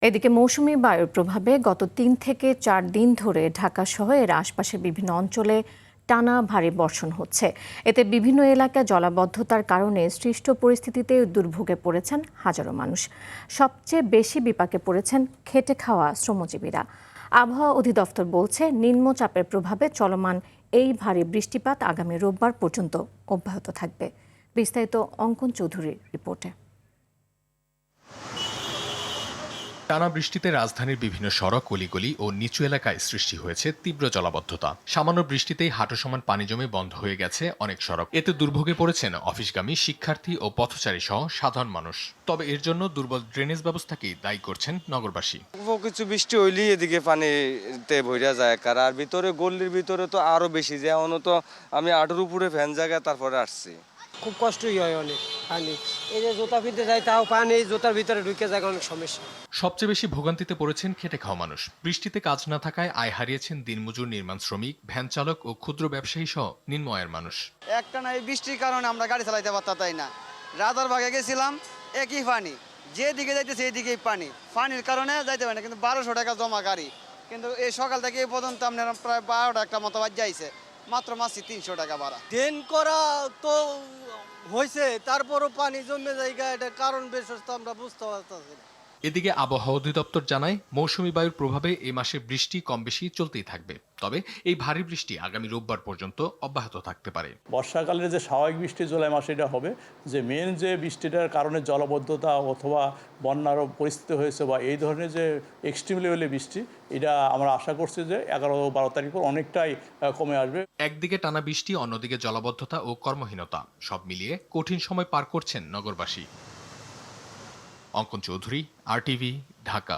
এদিকে মৌসুমী বায়ুর প্রভাবে গত ৩ থেকে ৪ দিন ধরে ঢাকা সহ এর আশপাশের বিভিন্ন অঞ্চলে টানা ভারী বর্ষণ হচ্ছে। এতে বিভিন্ন এলাকায় জলাবদ্ধতার কারণে সৃষ্ট পরিস্থিতিতে দুর্ভোগে পড়েছেন হাজারো মানুষ। সবচেয়ে বেশি বিপাকে পড়েছেন খেটে খাওয়া শ্রমজীবীরা। আবহাওয়া অধিদপ্তর বলছে, নিম্নচাপের প্রভাবে চলমান এই ভারী বৃষ্টিপাত আগামী রোববার পর্যন্ত অব্যাহত থাকবে। বিস্তারিত অঙ্কন চৌধুরীর রিপোর্টে। টানা বৃষ্টিতে রাজধানীর বিভিন্ন সড়ক, অলিগলি ও নিচু এলাকায় সৃষ্টি হয়েছে তীব্র জলাবদ্ধতা। সামান্য বৃষ্টিতেই হাঁটু সমান পানি জমে বন্ধ হয়ে গেছে অনেক সড়ক। এতে দুর্ভোগে পড়েছেন অফিসগামী শিক্ষার্থী ও পথচারী সহ সাধারণ মানুষ। তবে এর জন্য দুর্বল ড্রেনেজ ব্যবস্থাকেই দায়ী করছেন নগরবাসী। কিছু বৃষ্টি হইলেই এদিকে পানিতে ভইরা যায়, আর ভিতরে গল্লির ভিতরে তো আরো বেশি যায়। তো আমি আটুর উপরে ফ্যান জায়গায় তারপরে আসছি। খুব কষ্টই হয় অনেক পানি। এই যে জুতা পিনতে যায় তাও পানি জুতার ভিতরে ঢুকে যায়, অনেক সমস্যা। সবচেয়ে বেশি ভোগান্তিতে পড়েছেন খেটে খাওয়া মানুষ। বৃষ্টিতে কাজ না থাকায় আয় হারিয়েছেন দিনমজুর, নির্মাণ শ্রমিক, ভ্যান চালক ও ক্ষুদ্র ব্যবসায়ী সহ নিম্ন আয়ের মানুষ। একটা না, এই বৃষ্টির কারণে আমরা গাড়ি চালাইতে পারতাম না। রাজারবাগে গেছিলাম, একই পানি, যেদিকে যাইতেছে এইদিকেই পানি। পানির কারণে যাইতে পারি না, কিন্তু 1200 টাকা জমা গাড়ি। কিন্তু এই সকাল থেকে এই পর্যন্ত আপনার প্রায় 12টা একটা মতো বাজ যাইছে, মাত্র মাসি 300 টাকা ভাড়া। ড্রেন করা তো হয়েছে, তারপরও পানি জমে জায়গা, এটা কারণ বিশেষ তো আমরা বুঝতে পারতেছি না। এদিকে আবহাওয়া অধিদপ্তর জানায়, মৌসুমী বায়ুর প্রভাবে এই মাসে বৃষ্টি কম বেশি চলতেই থাকবে। তবে এই ভারী বৃষ্টি আগামী রোববার পর্যন্ত অব্যাহত থাকতে পারে। বর্ষাকালের যে স্বাভাবিক বৃষ্টি জুলাই মাসে এটা হবে, যে মেন যে বৃষ্টিটার কারণে জলাবদ্ধতা অথবা বন্যারও পরিস্থিতি হয়েছে বা এই ধরনের যে এক্সট্রিম লেভেলের বৃষ্টি, এটা আমরা আশা করছি যে 11-12 তারিখ পর অনেকটাই কমে আসবে। একদিকে টানা বৃষ্টি, অন্যদিকে জলাবদ্ধতা ও কর্মহীনতা, সব মিলিয়ে কঠিন সময় পার করছেন নগরবাসী। অঙ্কন চৌধুরী, RTV, ঢাকা।